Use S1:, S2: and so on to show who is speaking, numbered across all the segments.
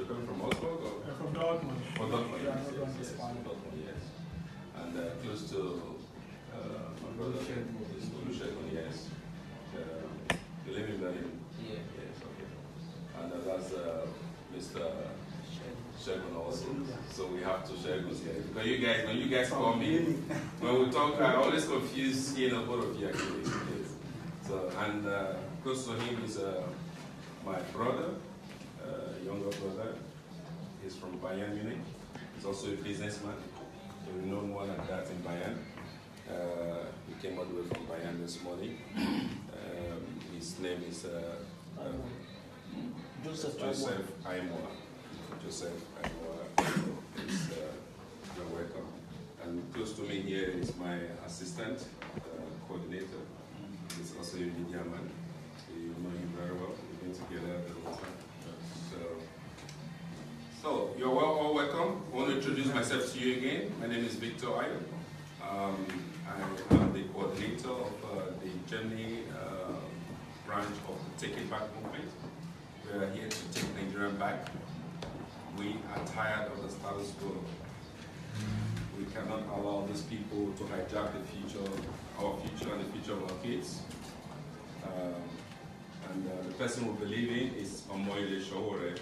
S1: You're coming from Oslo? Or?
S2: From Dortmund.
S1: From Dortmund, yes. And close to my brother, Olusegun, yes. You live in Berlin?
S3: Yeah.
S1: Yes, okay. And that's Mr. Shegun also. So we have two Sheguns here. Because you guys, when you guys call me, when we talk, I always confuse, both of you actually. Yes. So, and close to him is my brother, younger brother. He's from Bayern Munich. He's also a businessman. So we know more than that in Bayern. He came all the way from Bayern this morning. His name is Joseph Aimoa. Joseph Aimoa is you're welcome. And close to me here is my assistant coordinator. He's also a media man. You know him very well. We've been together the whole time. So you're all welcome. I want to introduce myself to you again. My name is Victor Ayo. I am the coordinator of the Germany branch of the Take It Back movement. We are here to take Nigerian back. We are tired of the status quo. We cannot allow these people to hijack the future, our future and the future of our kids. The person we believe in is Omoyele Sowore.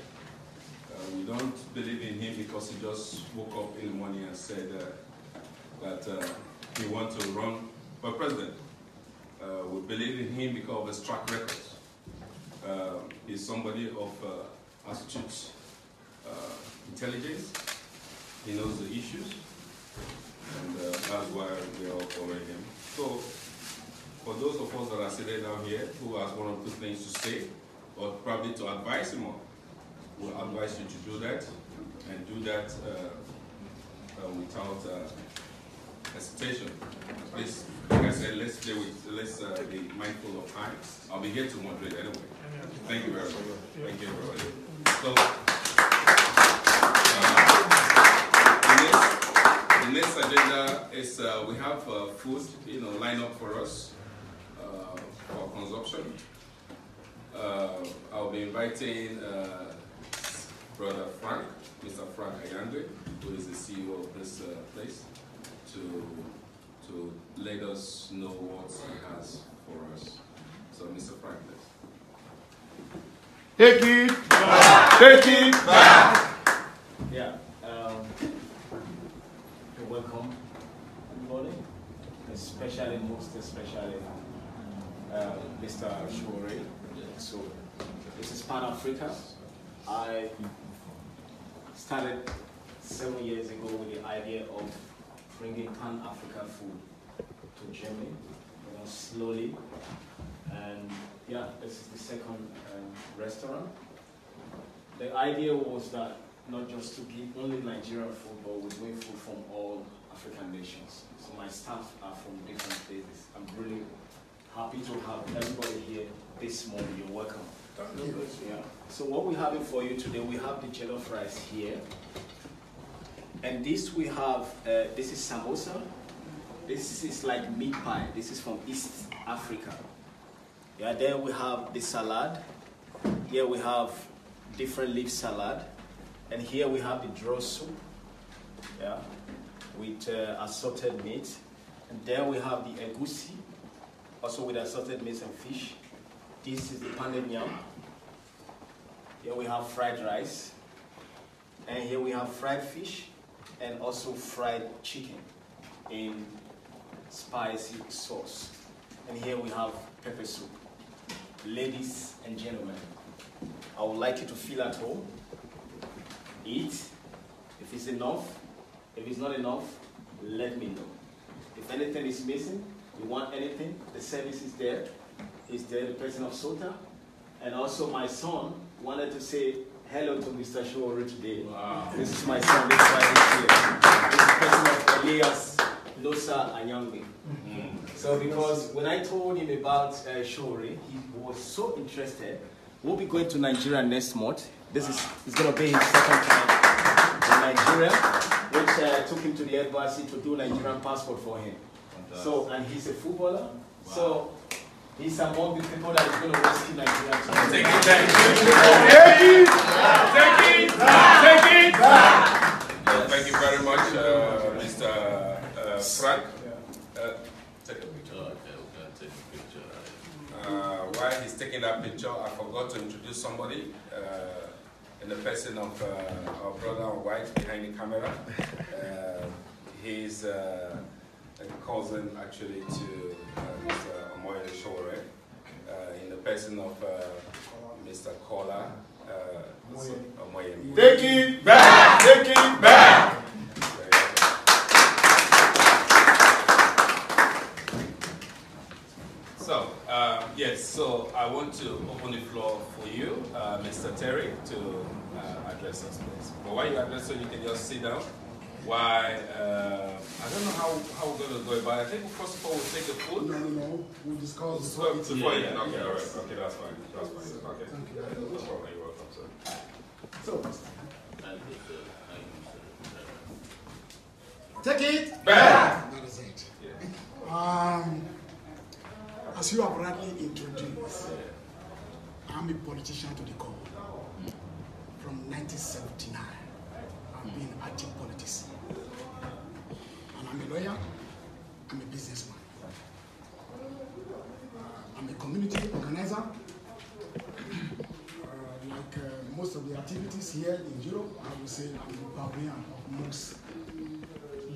S1: We don't believe in him because he just woke up in the morning and said that he wants to run for president. We believe in him because of his track record. He's somebody of astute intelligence. He knows the issues, and that's why we are all following him. So, for those of us that are sitting down here who has one or two things to say, or probably to advise him on, we'll advise you to do that, and do that without hesitation. Please, like I said, let's be mindful of time. I'll be here to moderate anyway. Thank you very much. Thank you, everybody. So, the next agenda is we have food, lined up for us for consumption. I'll be inviting Brother Frank, Mr. Frank Ayande, who is the CEO of this place, to let us know what he has for us. So, Mr. Frank, please.
S4: Take it back. Take it back.
S3: Yeah. Welcome, everybody, especially, most especially, Mr. Sowore. So, this is Pan Africa. I started 7 years ago with the idea of bringing Pan-African food to Germany, slowly. And yeah, this is the second restaurant. The idea was that not just to give only Nigerian food, but we're doing food from all African nations. So my staff are from different places. I'm really happy to have everybody here this morning. You're welcome. Yeah. So what we're having for you today, we have the jollof rice here. And this we have, this is samosa. This is like meat pie. This is from East Africa. Yeah, then we have the salad. Here we have different leaf salad. And here we have the draw soup, yeah, with assorted meat. And then we have the egusi, also with assorted meat and fish. This is the pounded yam. Here we have fried rice. And here we have fried fish and also fried chicken in spicy sauce. And here we have pepper soup. Ladies and gentlemen, I would like you to feel at home. Eat. If it's enough, if it's not enough, let me know. If anything is missing, you want anything, the service is there. Is there, the person of Sota. And also my son wanted to say hello to Mr. Sowore today. Wow. This is my son, this is why he's here. This is the person of Elias, Losa, and Youngme. So because when I told him about Sowore, he was so interested. We'll be going to Nigeria next month. This is going to be his second time in Nigeria, which took him to the embassy to do Nigerian passport for him. Fantastic. So, and he's a footballer. Wow. So, he's among the people that is going to rescue Nigeria. Take it back. Take it. Take it.
S1: taking that picture, I forgot to introduce somebody in the person of our brother on white behind the camera. He's a cousin actually to Mr. Omoyele Sowore, in the person of Mr. Kola Omoyele.
S4: Take it back! Take it back!
S1: So, yes, so I want to open the floor for you, Mr. Terry, to address us, please. But while you address us, you can just sit down. Why, I don't know how we're going to go about it. I think first of all, we'll take the food.
S2: No, we'll discuss.
S1: Before you, okay, all right. Okay, that's fine. That's fine. Okay.
S2: Thank you.
S1: No problem. You're welcome, sir.
S2: So, take it
S1: back!
S2: That is it.
S1: Yeah.
S2: As you have rightly introduced, I'm a politician to the core. From 1979, I've been active politics. And I'm a lawyer, I'm a businessman. I'm a community organizer. Most of the activities here in Europe, I would say I'm the pioneer of most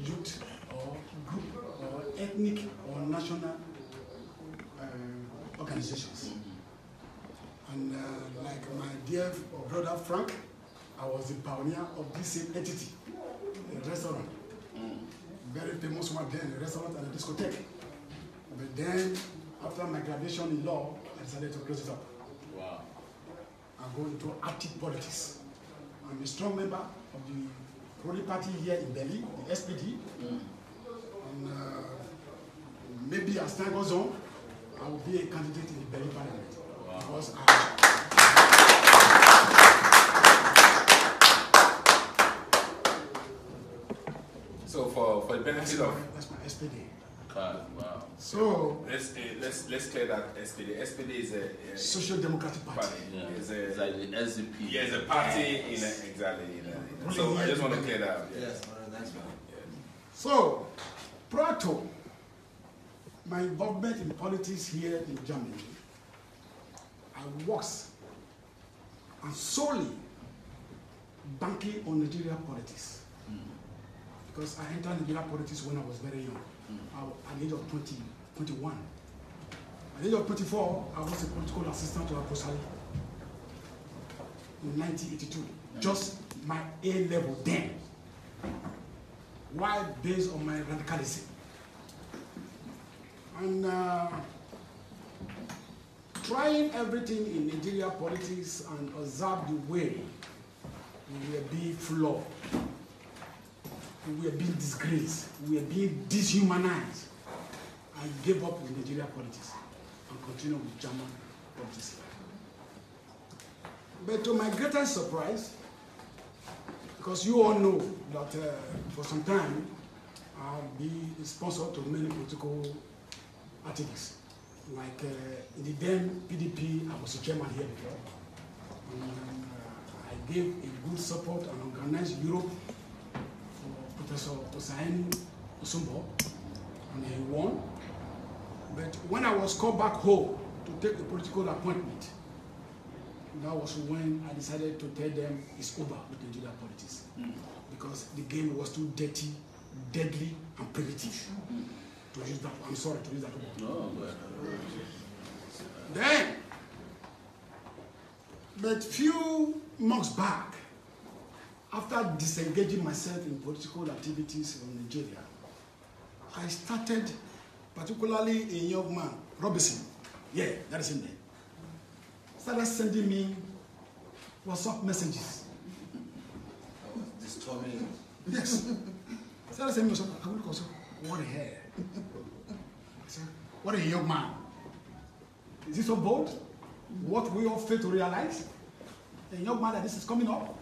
S2: youth or group or ethnic or national organizations. And like my dear brother Frank, I was the pioneer of this same entity, a restaurant. Very famous one then, a restaurant and a discotheque. But then, after my graduation in law, I decided to close it up.
S3: Wow.
S2: I go into active politics. I'm a strong member of the ruling party here in Delhi, the SPD. And maybe as time goes on, I will be a candidate in the Delhi Parliament.
S3: Wow.
S2: Because
S1: So for the benefit of
S2: that's my SPD.
S3: Wow.
S2: So
S1: let's clear that SPD. SPD is a
S2: Social Democratic Party.
S3: Yeah.
S1: It's
S3: like the SDP.
S1: Yeah, it's a party in exactly. So I just want to clear that up.
S3: Yes, that's right.
S2: So prior to my involvement in politics here in Germany, I worked and solely banking on Nigerian politics. Because I entered Nigerian politics when I was very young, at the age of 21. At the age of 24, I was a political assistant to Akosali in 1982. Just my A level then. Why? Based on my radicalism. And trying everything in Nigerian politics and observe the way we were being flawed, we were being disgraced, we were being dehumanized. I gave up with Nigerian politics and continued with German politics. But to my greatest surprise, because you all know that for some time I've been a sponsor to many political activists. Like in the then PDP, I was a chairman here before. And, I gave a good support and organized Europe for Professor Osaeni Osumbo, and he won. But when I was called back home to take a political appointment, that was when I decided to tell them it's over with Nigerian politics. Because the game was too dirty, deadly, and primitive. To use that, I'm sorry to use that word.
S3: No,
S2: Then, but few months back, after disengaging myself in political activities in Nigeria, I started, particularly a young man, Robinson, yeah, that is him there, started sending me WhatsApp messages.
S3: disturbing.
S2: Yes. Started sending me WhatsApp. I would also, what a hair. I said, what a young man. Is this so bold? What we all fail to realize? A young man like this is coming up.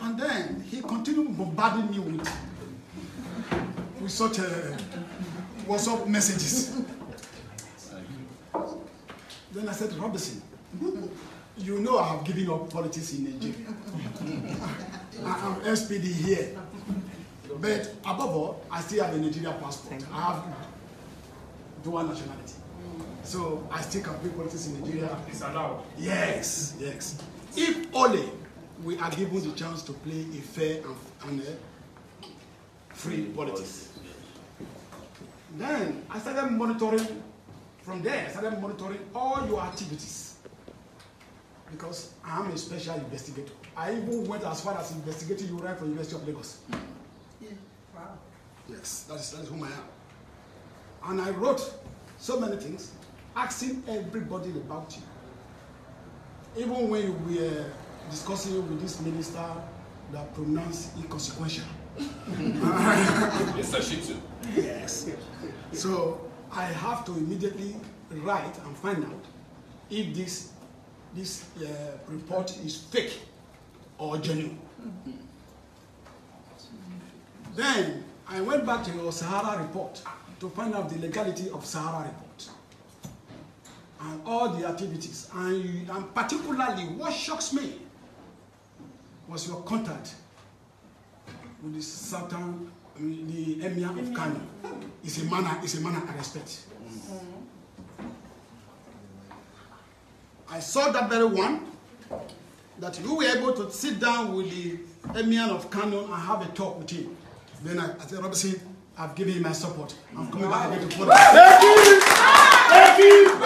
S2: And then he continued bombarding me with such WhatsApp messages. Then I said, Robinson, you know I have given up politics in Nigeria. I'm SPD here. But above all, I still have a Nigerian passport. I have dual nationality. So I still can play politics in Nigeria.
S5: It's allowed.
S2: Yes, yes. If only we are given the chance to play a fair and free politics. Then I started monitoring, from there I started monitoring all your activities. Because I am a special investigator. I even went as far as investigating you right from University of Lagos.
S6: Yeah. Wow.
S2: Yes, that is whom I am. And I wrote so many things, asking everybody about you. Even when you were discussing with this minister that pronounced inconsequential.
S1: Mr. Shitu.
S2: Yes. So I have to immediately write and find out if this report is fake or genuine. Then I went back to your Sahara report to find out the legality of Sahara report and all the activities. And particularly what shocks me was your contact with the Sultan, the Emir of Kano. It's a manner I respect. I saw that very one, that you were able to sit down with the Emir of Kano and have a talk with him. Then I said, Robinson, I've given him my support. I'm coming back again to politics.
S4: Thank you!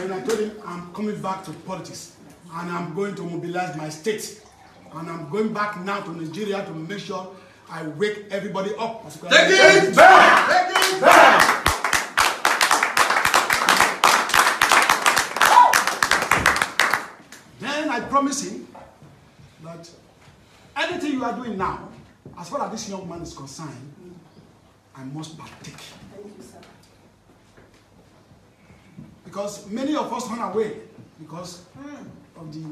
S2: Then I told him, I'm coming back to politics. And I'm going to mobilize my state. And I'm going back now to Nigeria to make sure I wake everybody up.
S4: Take it back! Take it back!
S2: Then I promise him that anything you are doing now, as far as this young man is concerned, I must partake.
S6: Thank you, sir.
S2: Because many of us run away because of the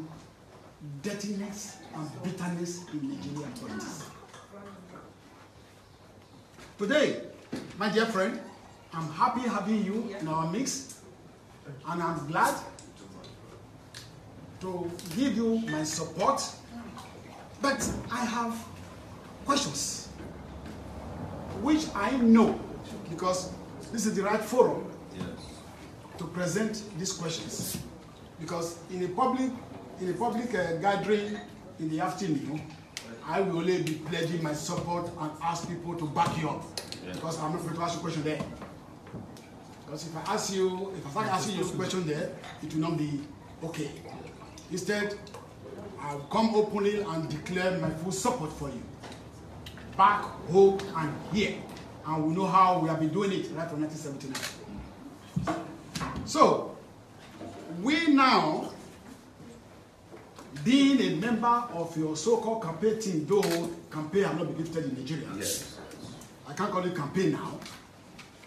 S2: dirtiness and bitterness in Nigerian politics. Today, my dear friend, I'm happy having you in our midst, and I'm glad to give you my support, but I have questions, which I know, because this is the right forum to present these questions. Because in a public gathering in the afternoon, I will only be pledging my support and ask people to back you up. Because I'm not going to ask you a question there. Because if I start asking you a question there, it will not be okay. Instead, I'll come openly and declare my full support for you. Back home and here. And we know how we have been doing it right from 1979. So, we now, being a member of your so-called campaign team, though campaign have not been gifted in Nigeria.
S4: Yes.
S2: I can't call it campaign now,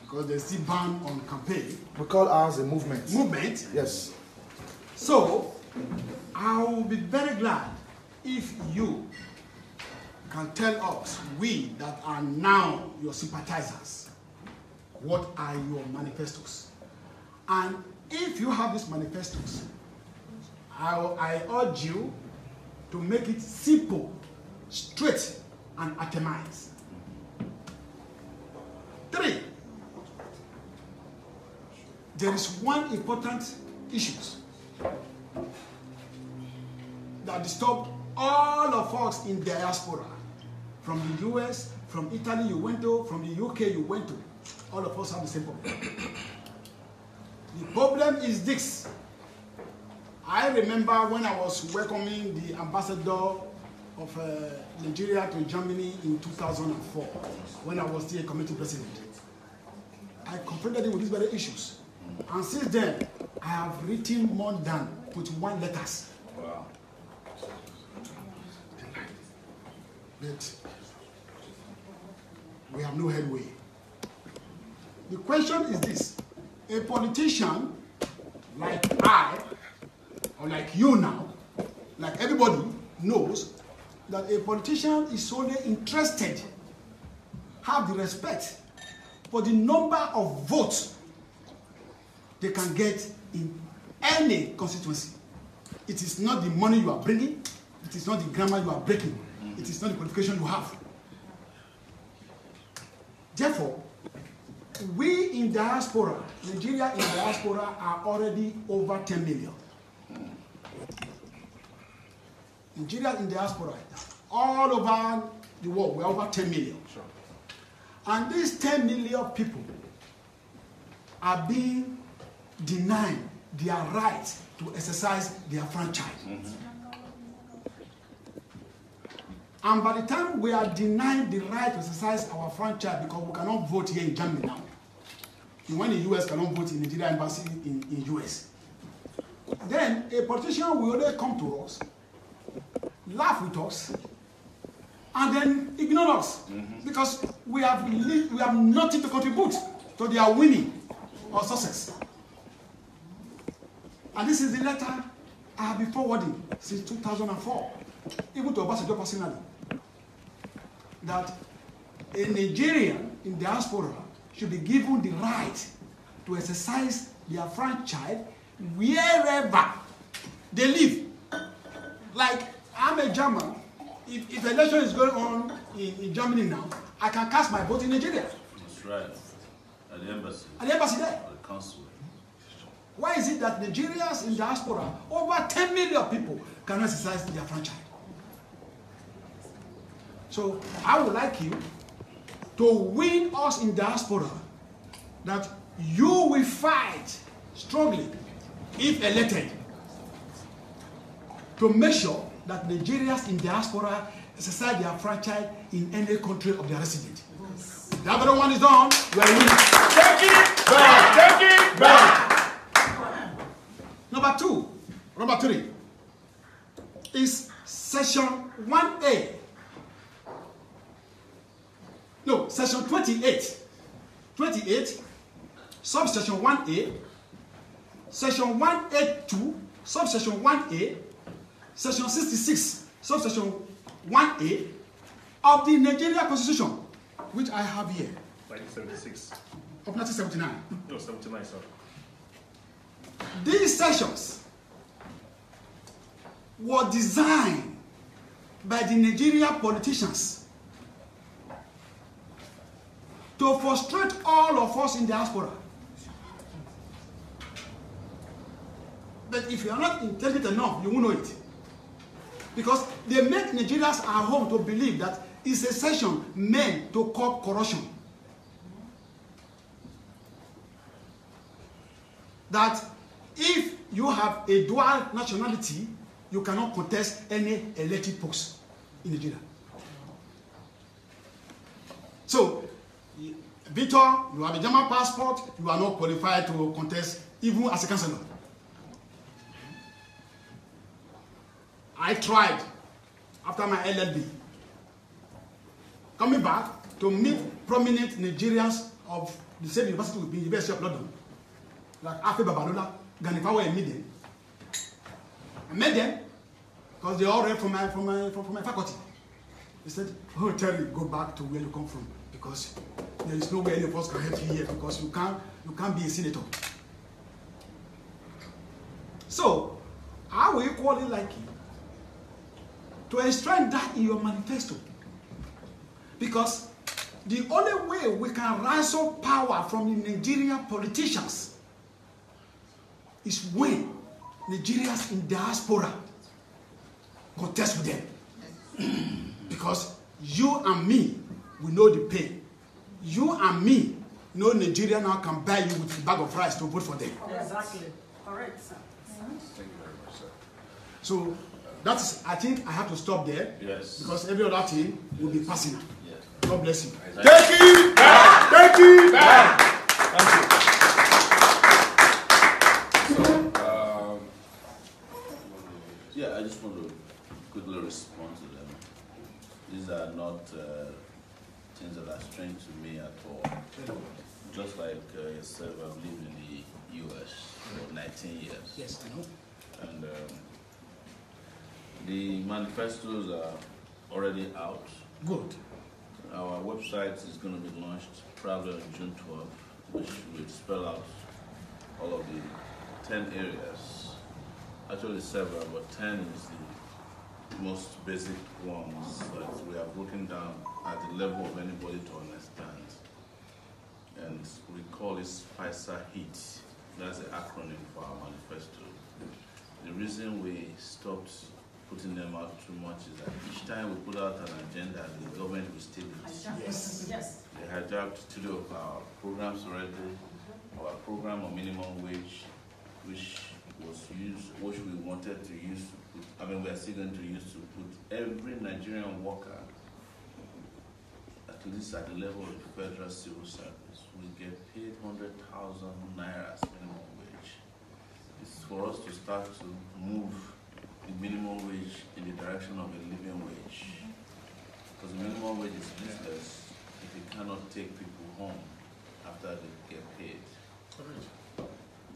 S2: because there's still ban on campaign.
S7: We call ours a movement.
S2: Movement?
S7: Yes.
S2: So, I will be very glad if you can tell us, we that are now your sympathizers, what are your manifestos? And if you have these manifestos, I urge you to make it simple, straight, and itemized. 3, there is one important issue that disturb all of us in diaspora. From the US, from Italy you went to, from the UK you went to. All of us have the same problem. The problem is this. I remember when I was welcoming the ambassador of Nigeria to Germany in 2004, when I was still a committee president. I confronted him with these very issues. And since then, I have written more than 21 letters.
S1: Wow.
S2: But we have no headway. The question is this. A politician like I, or like you now, like everybody knows, that a politician is solely interested, have the respect for the number of votes they can get in any constituency. It is not the money you are bringing, it is not the grammar you are breaking, it is not the qualification you have. Therefore, we in diaspora, Nigeria in diaspora are already over 10 million. Nigeria in diaspora, all over the world, we're over 10 million.
S4: Sure.
S2: And these 10 million people are being denied their right to exercise their franchise. And by the time we are denied the right to exercise our franchise because we cannot vote here in Germany now, when the US cannot vote in the Nigeria embassy in US, then a politician will only come to us, laugh with us, and then ignore us because we have nothing to contribute to their winning or success. And this is the letter I have been forwarding since 2004, even to Obasanjo personally, that a Nigerian in diaspora should be given the right to exercise their franchise wherever they live. Like, I'm a German. If the election is going on in Germany now, I can cast my vote in Nigeria.
S5: That's right. At the embassy.
S2: At the embassy there.
S5: At the consulate.
S2: Why is it that Nigerians in diaspora, over 10 million people, cannot exercise their franchise? So I would like you to win us in diaspora that you will fight strongly, if elected, to make sure that Nigerians in diaspora exercise their franchise in any country of their residence. The other one is done, we are winning.
S4: Take it back! Take it back!
S2: Number 3 is section 1A. No, section 28. 28, subsection 1A, section 1A2, subsection 1A, section 66, subsection 1A of the Nigeria Constitution, which I have here.
S4: 1976.
S2: Of 1979.
S4: No, 79, sorry.
S2: These sections were designed by the Nigerian politicians to frustrate all of us in diaspora. But if you are not intelligent enough, you won't know it. Because they make Nigerians at home to believe that it's a session meant to curb corruption. That if you have a dual nationality, you cannot contest any elected post in Nigeria. So, Victor, you have a German passport, you are not qualified to contest even as a councillor. I tried after my LLB, coming back to meet prominent Nigerians of the same university with the University of London, like Afe Babalola, Ganifawa, and Miden. I met them because they all read from my faculty. They said, "Oh, Terry, go back to where you come from because there is no way any of us can help you here because you can't be a senator." So, I will equally like you to enshrine that in your manifesto, because the only way we can ransom power from the Nigerian politicians is when Nigerians in diaspora contest with them. Because you and me, we know the pain. You and me know Nigeria now can buy you with a bag of rice to vote for them.
S6: Exactly. Correct, sir.
S4: Thank you very much, sir.
S2: So that is, I think I have to stop there.
S5: Yes.
S2: Because every other thing will be personal.
S5: Yes.
S2: God bless you.
S4: Take it back! Take it back!
S1: Thank you.
S5: Yeah, I just want to quickly respond to them. These are not things that are strange to me at all. Just like yourself, I've lived in the US for 19 years.
S2: Yes, I know.
S5: And the manifestos are already out.
S2: Good.
S5: Our website is going to be launched probably on June 12th, which will spell out all of the 10 areas. Actually several, but 10 is the most basic ones that we are broken down at the level of anybody to understand. And we call it SPICER HIT. That's the acronym for our manifesto. The reason we stopped putting them out too much is that each time we put out an agenda, the government will steal it.
S6: Yes. Yes.
S5: They hijacked 2 of our programs already. Our program on minimum wage, which we wanted to use to put, we are still going to use to put every Nigerian worker, at least at the level of the federal civil service, will get paid 100,000 naira minimum wage. It's for us to start to move the minimum wage in the direction of a living wage. Because the minimum wage is useless if it cannot take people home after they get paid.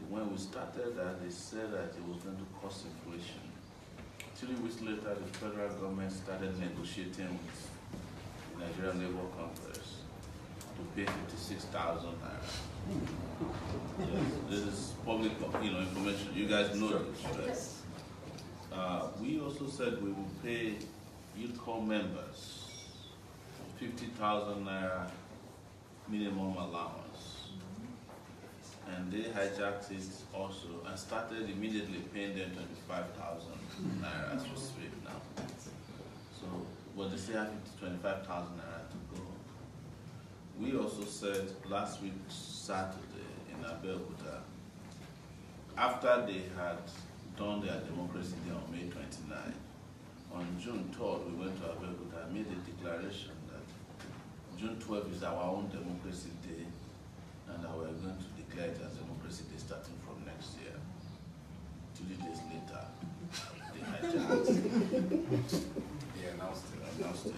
S5: When we started that, they said that it was going to cause inflation. 3 weeks later, the federal government started negotiating with the Nigerian Labour Congress to pay 56,000 naira. Yes, this is public, information. You guys know this, right? We also said we will pay youth corps members 50,000 naira minimum allowance. And they hijacked it also and started immediately paying them 25,000 naira as we speak now. So, but they still have 25,000 naira to go. We also said last week, Saturday, in Abeokuta, after they had done their democracy day on May 29, on June 3rd, we went to Abeokuta and made a declaration that June 12th is our own democracy day, and that we're going to declare it as democracy day starting from next year. 2 days later, they hijacked. They announced it.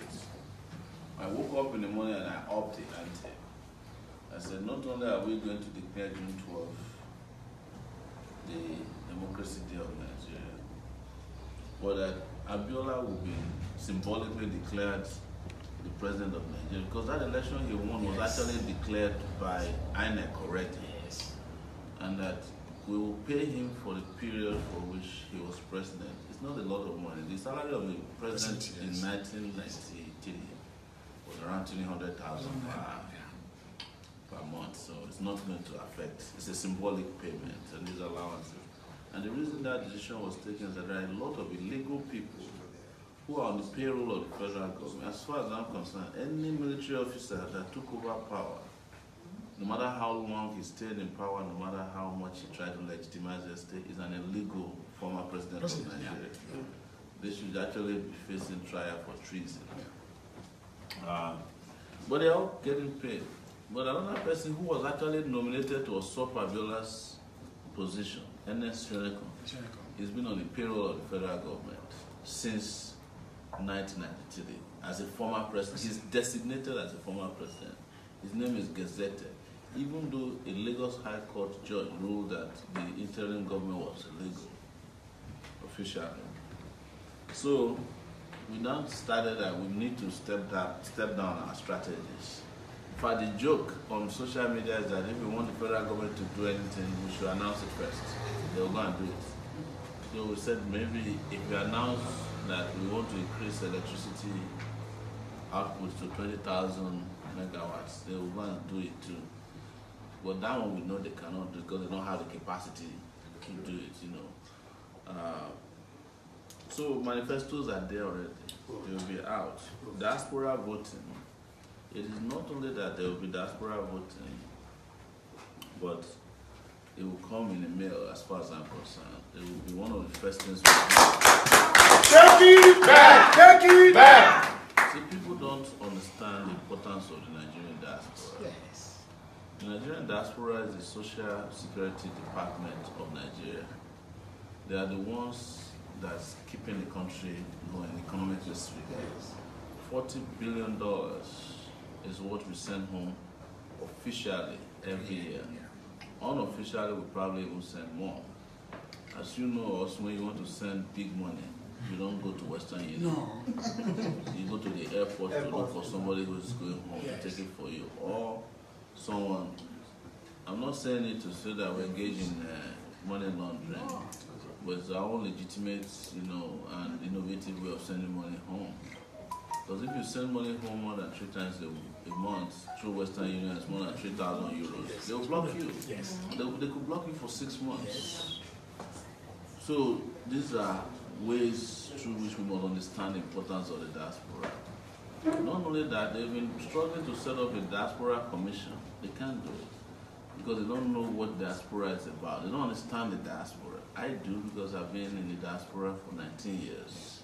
S5: I woke up in the morning and I upped the ante. I said, not only are we going to declare June 12th the democracy day of Nigeria, but that Abiola will be symbolically declared the president of Nigeria, because that election he won was actually declared by INEC already. Yes. And that we will pay him for the period for which he was president. It's not a lot of money. The salary of the president in 1993 was around 300,000 per month, so it's not going to affect. It's a symbolic payment and these allowances. And the reason that decision was taken is that there are a lot of illegal people who are on the payroll of the federal government. As far as I'm concerned, any military officer that took over power, no matter how long he stayed in power, no matter how much he tried to legitimize the state, is an illegal former president of Nigeria. Yeah. They should actually be facing trial for treason. But they're all getting paid. But another person who was actually nominated to usurp Abiola's position, Ernest Shoneko, he's been on the payroll of the federal government since 1993 as a former president. He's designated as a former president. His name is gazetted, even though a Lagos High Court judge ruled that the interim government was illegal officially. So we now started that we need to step down our strategies. In fact, the joke on social media is that if we want the federal government to do anything, we should announce it first. They'll go and do it. So we said maybe if we announce that we want to increase electricity output to 20,000 megawatts, they will go and do it too. But that one we know they cannot do because they don't have the capacity to do it, So manifestos are there already. They will be out. Diaspora voting. It is not only that there will be diaspora voting, but it will come in a mail as far as I'm concerned. It will be one of the first things we do.
S4: Take it back! Take it back!
S5: See, people don't understand the importance of the Nigerian diaspora.
S2: Yes.
S5: The Nigerian diaspora is the social security department of Nigeria. They are the ones that's keeping the country going economically speaking. $40 billion is what we send home officially every year. Unofficially, we probably will send more. As you know, also when you want to send big money, you don't go to Western Union. No. You go to the airport to look for somebody who's going home to take it for you, or someone. I'm not saying it to say that we engage in money laundering, but it's our own legitimate, and innovative way of sending money home. Because if you send money home more than 3 times a month through Western Union, it's more than 3,000 euros.
S2: Yes.
S5: They will block you.
S2: Yes.
S5: They could block you for 6 months. So these are ways through which we must understand the importance of the diaspora. Not only that, they've been struggling to set up a diaspora commission. They can't do it because they don't know what diaspora is about. They don't understand the diaspora. I do because I've been in the diaspora for 19 years.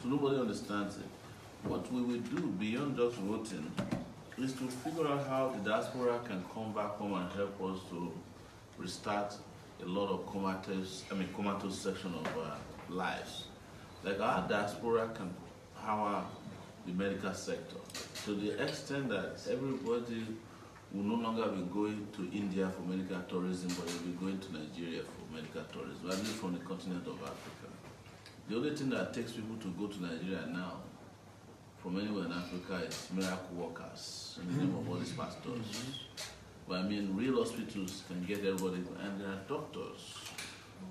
S5: So nobody understands it. What we will do beyond just voting is to figure out how the diaspora can come back home and help us to restart a lot of comatose section of lives. Like our diaspora can power the medical sector to the extent that everybody will no longer be going to India for medical tourism, but will be going to Nigeria for medical tourism, at least from the continent of Africa. The only thing that takes people to go to Nigeria now from anywhere in Africa is miracle workers in the name of all these pastors. But I mean, real hospitals can get everybody, and there are doctors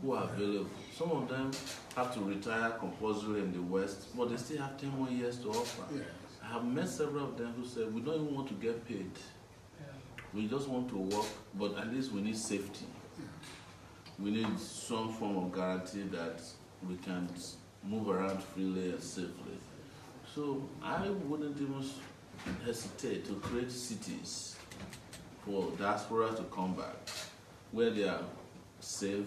S5: who are available. Some of them have to retire compulsory in the West, but they still have 10 more years to offer. Yeah. I have met several of them who said, we don't even want to get paid. Yeah. We just want to work, but at least we need safety. Yeah. We need some form of guarantee that we can move around freely and safely. So I wouldn't even hesitate to create cities for diaspora to come back, where they are safe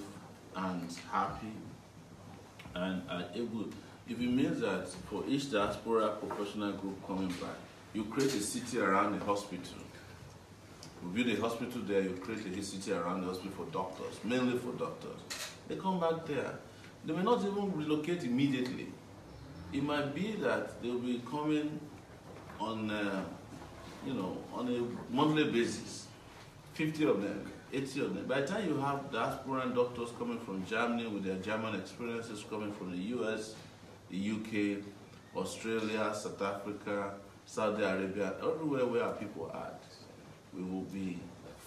S5: and happy and are able. If it means that for each diaspora professional group coming back, you create a city around the hospital. You build a hospital there, you create a city around the hospital for doctors, mainly for doctors. They come back there. They may not even relocate immediately. It might be that they'll be coming on, on a monthly basis. 50 of them, 80 of them. By the time you have diaspora doctors coming from Germany with their German experiences, coming from the US, the UK, Australia, South Africa, Saudi Arabia, everywhere where our people are, we will be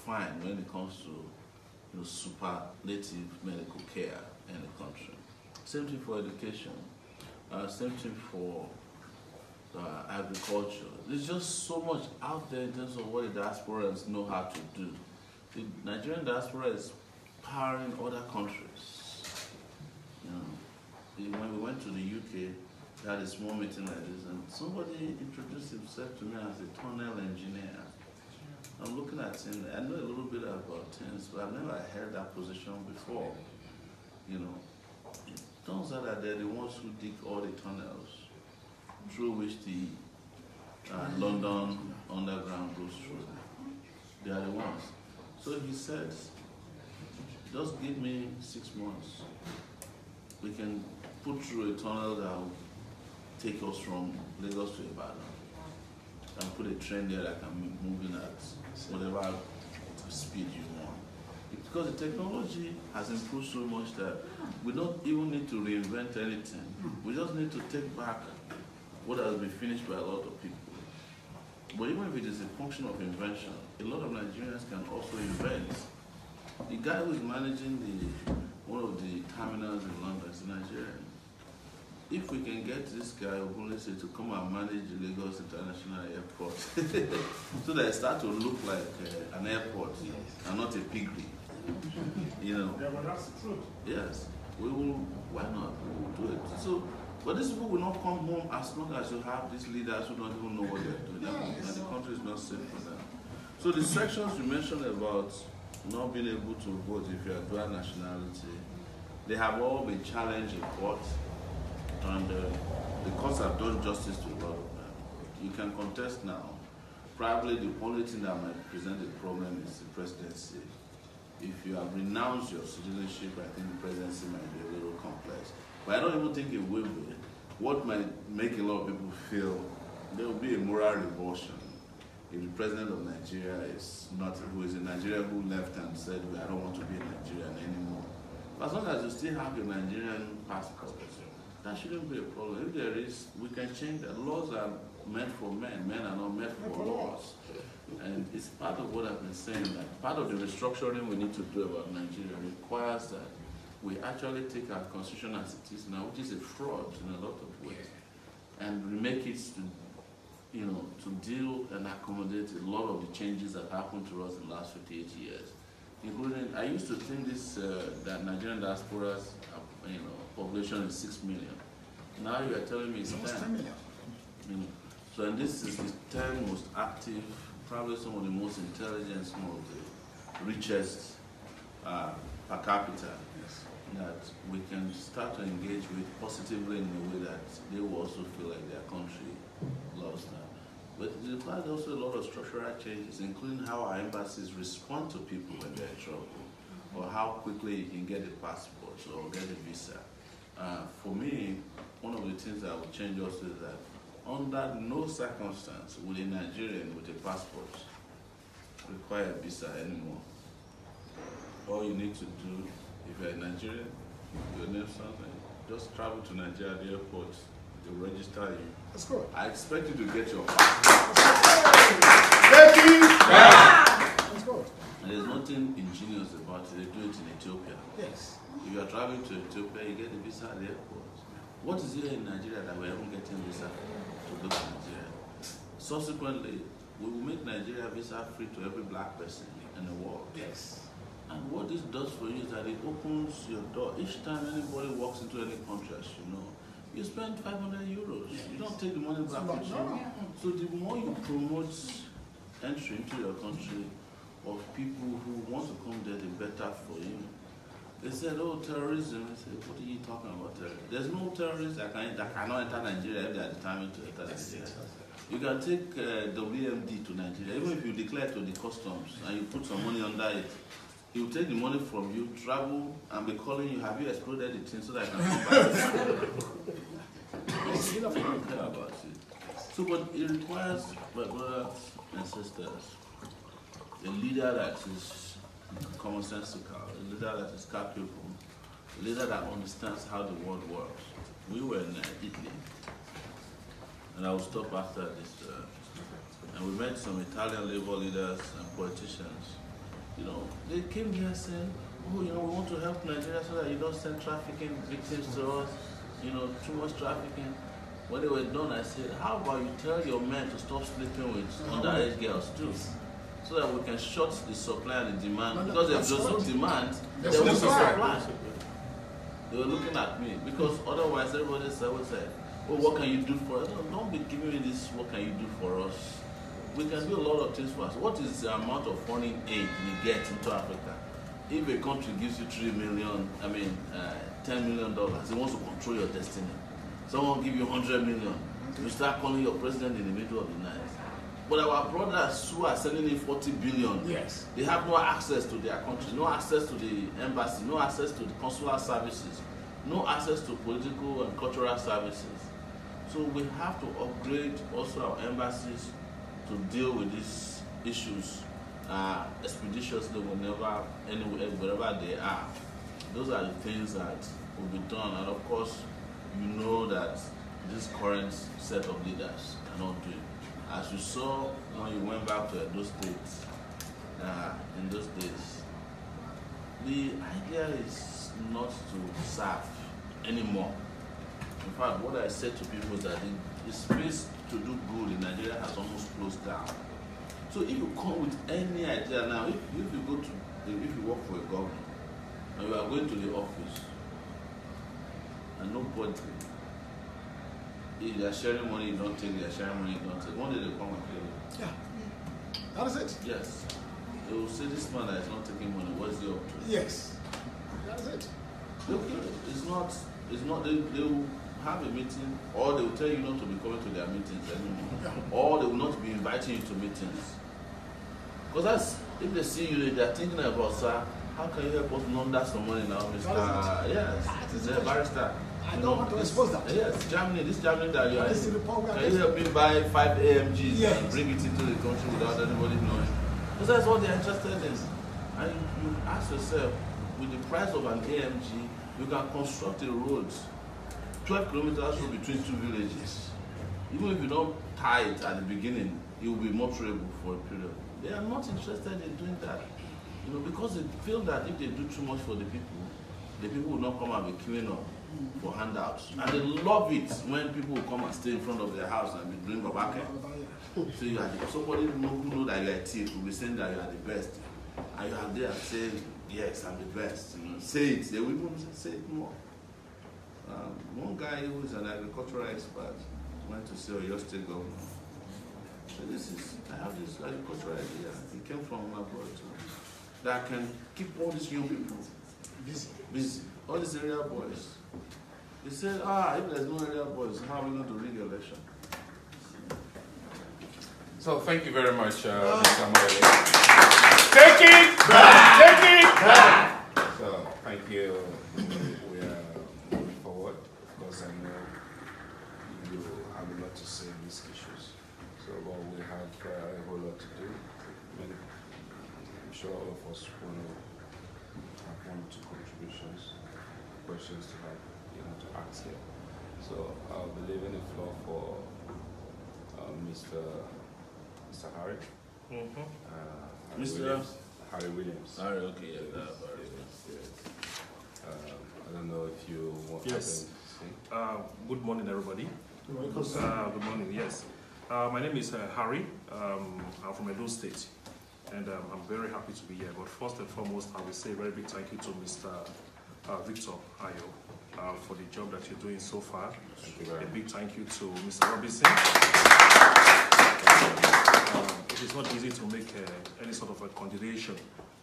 S5: fine when it comes to superlative medical care in the country. Same thing for education. Same thing for agriculture. There's just so much out there in terms of what the diasporans know how to do. The Nigerian diaspora is powering other countries. When we went to the UK, we had a small meeting like this, and somebody introduced himself to me as a tunnel engineer. I'm looking at him. I know a little bit about things, but I've never held that position before. It turns out that they're the ones who dig all the tunnels through which the London Underground goes through. They are the ones. So he said, just give me 6 months. We can put through a tunnel that will take us from Lagos to Ibadan. And put a train there that can move in at whatever speed you want. Because the technology has improved so much that we don't even need to reinvent anything. We just need to take back what has been finished by a lot of people. But even if it is a function of invention, a lot of Nigerians can also invent. The guy who is managing one of the terminals in London is a Nigerian. If we can get this guy, Omoyele, to come and manage the Lagos International Airport, so that it starts to look like an airport and not a piggery. Yeah, but that's the truth. Yes, we will. Why not? We will do it. So, but these people will not come home as long as you have these leaders who don't even know what they're doing, and the country is not safe for them. So the sections you mentioned about not being able to vote if you are dual nationality, they have all been challenged in court, and the courts have done justice to a lot of them. You can contest now. Probably the only thing that might present a problem is the presidency. If you have renounced your citizenship, I think the presidency might be a little complex. But I don't even think it will be. What might make a lot of people feel there will be a moral revulsion if the president of Nigeria is not, who is in Nigeria, who left and said, well, I don't want to be a Nigerian anymore. But as long as you still have your Nigerian passport, that shouldn't be a problem. If there is, we can change that. Laws are meant for men. Men are not meant for laws. And it's part of what I've been saying, that part of the restructuring we need to do about Nigeria requires that we actually take our constitution as it is now, which is a fraud in a lot of ways, and remake it to you know, to deal and accommodate a lot of the changes that happened to us in the last 58 years. Including, I used to think this, that Nigerian diaspora's, you know, population is 6 million. Now you are telling me it's 10 million. You know, so, and this is the 10 most active, probably some of the most intelligent, some of the richest per capita, that we can start to engage with positively in a way that they will also feel like their country loves them. But it requires also a lot of structural changes, including how our embassies respond to people when they're in trouble, or how quickly you can get a passport or get a visa. For me, one of the things that will change also is that under no circumstance will a Nigerian with a passport require a visa anymore. All you need to do, if you're a Nigerian, your name something, just travel to Nigeria at the airport, they'll register you.
S2: That's good.
S5: I expect you to get your passport.
S2: That's good.
S5: And there's nothing ingenious about it. They do it in Ethiopia.
S2: Yes.
S5: If you are traveling to Ethiopia, you get a visa at the airport. What is here in Nigeria that we haven't getting visa to go to Nigeria? Subsequently, we will make Nigeria visa free to every black person in the world.
S2: Yes.
S5: And what this does for you is that it opens your door. Each time anybody walks into any country, as you know, you spend 500 euros. Yes. You don't take the money back with you. So the more you promote entry into your country of people who want to come there, the better for you. They said, oh, terrorism. I said, what are you talking about terrorism? There's no terrorist that cannot enter Nigeria if they are determined to enter Nigeria. You can take WMD to Nigeria, even if you declare to the customs and you put some money under it. He will take the money from you, travel, and be calling you, have you exploded the thing so that I can come back? You don't care about it. So, but it requires, my brothers and sisters, a leader that is commonsensical, a leader that is capable, a leader that understands how the world works. We were in Italy, and I will stop after this, and we met some Italian labor leaders and politicians. You know, they came here saying, oh, you know, we want to help Nigeria so that you don't send trafficking victims to us, you know, too much trafficking. When they were done, I said, how about you tell your men to stop sleeping with underage girls too, so that we can short the supply and the demand. Because if there's no demand, there will be supply. They were looking at me, because otherwise everybody would say, oh, what can you do for us? No, don't be giving me this, what can you do for us? We can do a lot of things for us. What is the amount of foreign aid we get into Africa? If a country gives you $10 million, it wants to control your destiny. Someone give you 100 million, you start calling your president in the middle of the night. But our brothers who are sending in 40 billion,
S2: yes,
S5: they have no access to their country, no access to the embassy, no access to the consular services, no access to political and cultural services. So we have to upgrade also our embassies to deal with these issues expeditiously wherever they are. Those are the things that will be done, and of course, you know that this current set of leaders cannot do it. As you saw when you went back to those states, in those days, the idea is not to serve anymore. In fact, what I said to people is that the space to do good in Nigeria has almost closed down. So if you come with any idea now, if you work for a government and you are going to the office and nobody, if they are sharing money, you don't take, they are sharing money, you don't take. One day they come and kill you.
S2: Yeah. That is it.
S5: Yes. They will say this man that is not taking money, what's he up to?
S2: Yes. That is it. It's not,
S5: they will have a meeting, or they will tell you not to be coming to their meetings anymore, or they will not be inviting you to meetings. Because that's, if they see you, they are thinking about, sir, how can you help us launder some money now, Mr. Yes, the barrister.
S2: I don't want to expose that.
S5: Yes, this Germany that you are in. Can you help me buy 5 AMGs and bring it into the country without anybody knowing? Because that's what they're interested in. And you ask yourself, with the price of an AMG, you can construct a road 12 kilometers between two villages. Even if you don't tie it at the beginning, it will be motorable for a period. They are not interested in doing that, because they feel that if they do too much for the people will not come and be queuing up for handouts. And they love it when people come and stay in front of their house and be doing babake. So you are somebody who know that you are a thief will be saying that you are the best. And you are there saying, yes, I'm the best. You know, say it. They will even say it more. One guy who is an agricultural expert went to see your state governor. So I have this agricultural idea. He came from abroad too. That can keep all these young people busy. All these area boys. He said, if there's no area boys, how are we going to rig the election?
S1: So thank you very much, Mr. Omoyele.
S4: Take it back! Take it back!
S1: So thank you. We are moving forward. Of course, I know you have a lot to say on these issues. So well, we have a whole lot to do. I'm sure all of us want to have one or two contributions, questions to have, to ask here. So I'll be leaving the floor for Mr. Harry.
S5: Mr.
S1: Harry Williams.
S5: Harry, okay, yeah.
S1: Yes. I don't know if you want to say.
S7: Good morning, everybody. Good morning, yes. My name is Harry. I'm from Edo State, and I'm very happy to be here. But first and foremost, I will say a very big thank you to Mr. Victor Ayo for the job that you're doing so far.
S1: Thank you very much.
S7: A big thank you to Mr. Robinson. It is not easy to make any sort of a continuation,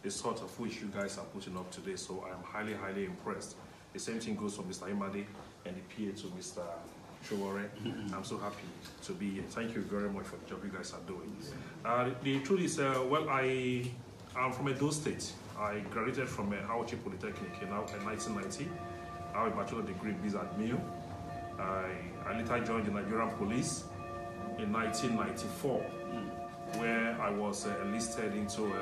S7: the sort of which you guys are putting up today. So I am highly, highly impressed. The same thing goes for Mr. Imade and the PA to Mr. Sowore. I'm so happy to be here. Thank you very much for the job you guys are doing. The truth is, well, I am from Edo State. I graduated from Hawaii Polytechnic in 1990. I have a bachelor's degree in business admin. I later joined the Nigerian police in 1994, where I was enlisted into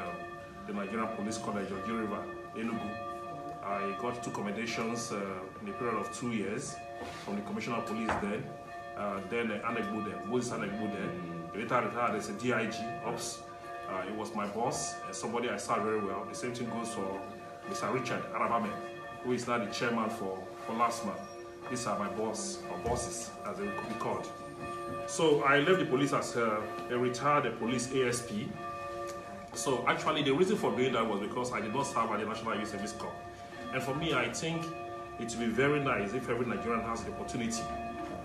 S7: the Nigerian Police College of River, Enugu. I got 2 commendations in a period of 2 years from the Commissioner of Police then Moses Anegbude. Later retired as a DIG Ops. It was my boss, somebody I served very well. The same thing goes for Mr. Richard Arabame, who is now the chairman for LASMA. These are my bosses, as they could be called. So I left the police as a retired police ASP. So actually the reason for doing that was because I did not serve at the National Youth Service Corps. And for me, I think it would be very nice if every Nigerian has the opportunity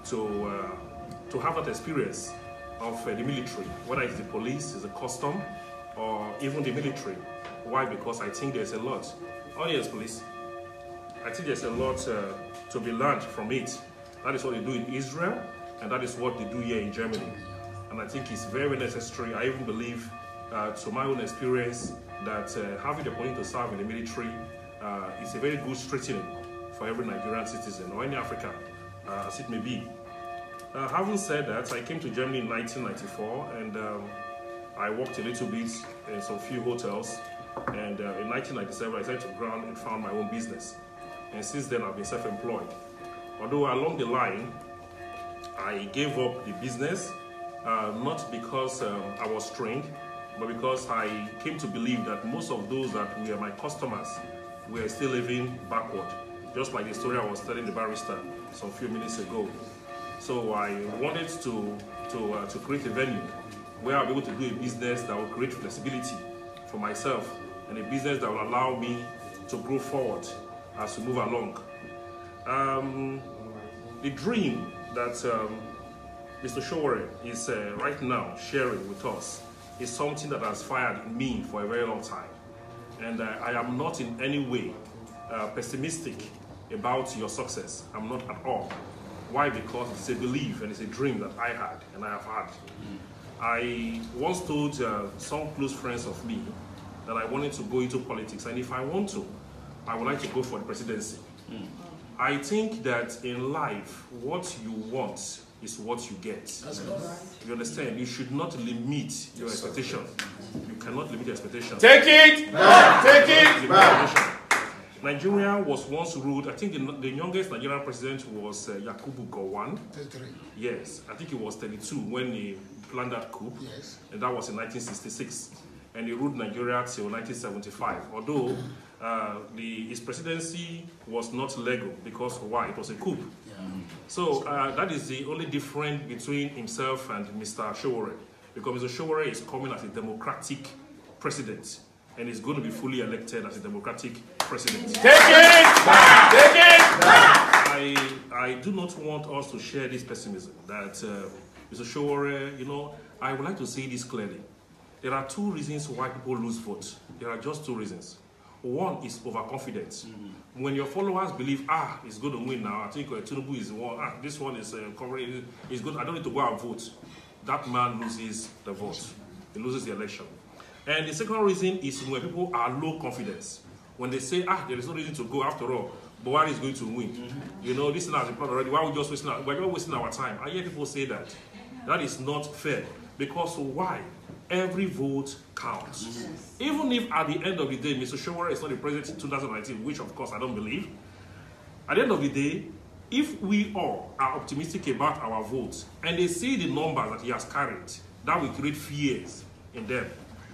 S7: to have that experience of the military, whether it's the police, it's the custom, or even the military. Why? Because I think there's a lot. Audience, please. I think there's a lot to be learned from it. That is what they do in Israel, and that is what they do here in Germany. And I think it's very necessary. I even believe, to my own experience, that having the opportunity to serve in the military is a very good strengthening for every Nigerian citizen or any African, as it may be. Having said that, I came to Germany in 1994, and I worked a little bit in some few hotels. And in 1997, I started to ground and found my own business. And since then, I've been self-employed. Although along the line, I gave up the business, not because I was trained, but because I came to believe that most of those that were my customers were still living backward, just like the story I was telling the barrister some few minutes ago. So I wanted to create a venue where I'll be able to do a business that will create flexibility for myself, and a business that will allow me to grow forward as we move along. The dream that Mr. Sowore is right now sharing with us is something that has fired in me for a very long time. And I am not in any way pessimistic about your success. I'm not at all. Why? Because it's a belief and it's a dream that I had and I have had. I once told some close friends of me that I wanted to go into politics, and if I want to, I would like to go for the presidency. I think that in life, what you want is what you get.
S2: That's right.
S7: You understand? You should not limit your expectation. You cannot limit your expectation.
S4: Take it back! Take it back!
S7: Nigeria was once ruled, I think the youngest Nigerian president was Yakubu Gowon.
S2: 33.
S7: Yes, I think he was 32 when he planned that coup.
S2: Yes.
S7: And that was in 1966. and he ruled Nigeria till 1975. Although his presidency was not legal because why? It was a coup. So that is the only difference between himself and Mr. Sowore, because Mr. Sowore is coming as a democratic president and is going to be fully elected as a democratic president.
S4: Take it back! Take it back!
S7: I do not want us to share this pessimism that Mr. Sowore, you know, I would like to say this clearly. There are two reasons why people lose votes. There are just two reasons. One is overconfidence. When your followers believe, he's going to win now, I think Tinubu is the one, this one is covering, he's good, I don't need to go and vote. That man loses the vote. He loses the election. And the second reason is when people are low confidence. When they say, there is no reason to go after all, Buhari is going to win. You know, this is not the plan already, why are we just wasting our time? I hear people say that. That is not fair. Because why? Every vote counts. Even if at the end of the day, Mr. Sowore is not the president in 2019, which of course I don't believe, at the end of the day, if we all are optimistic about our votes and they see the numbers that he has carried, that will create fears in them.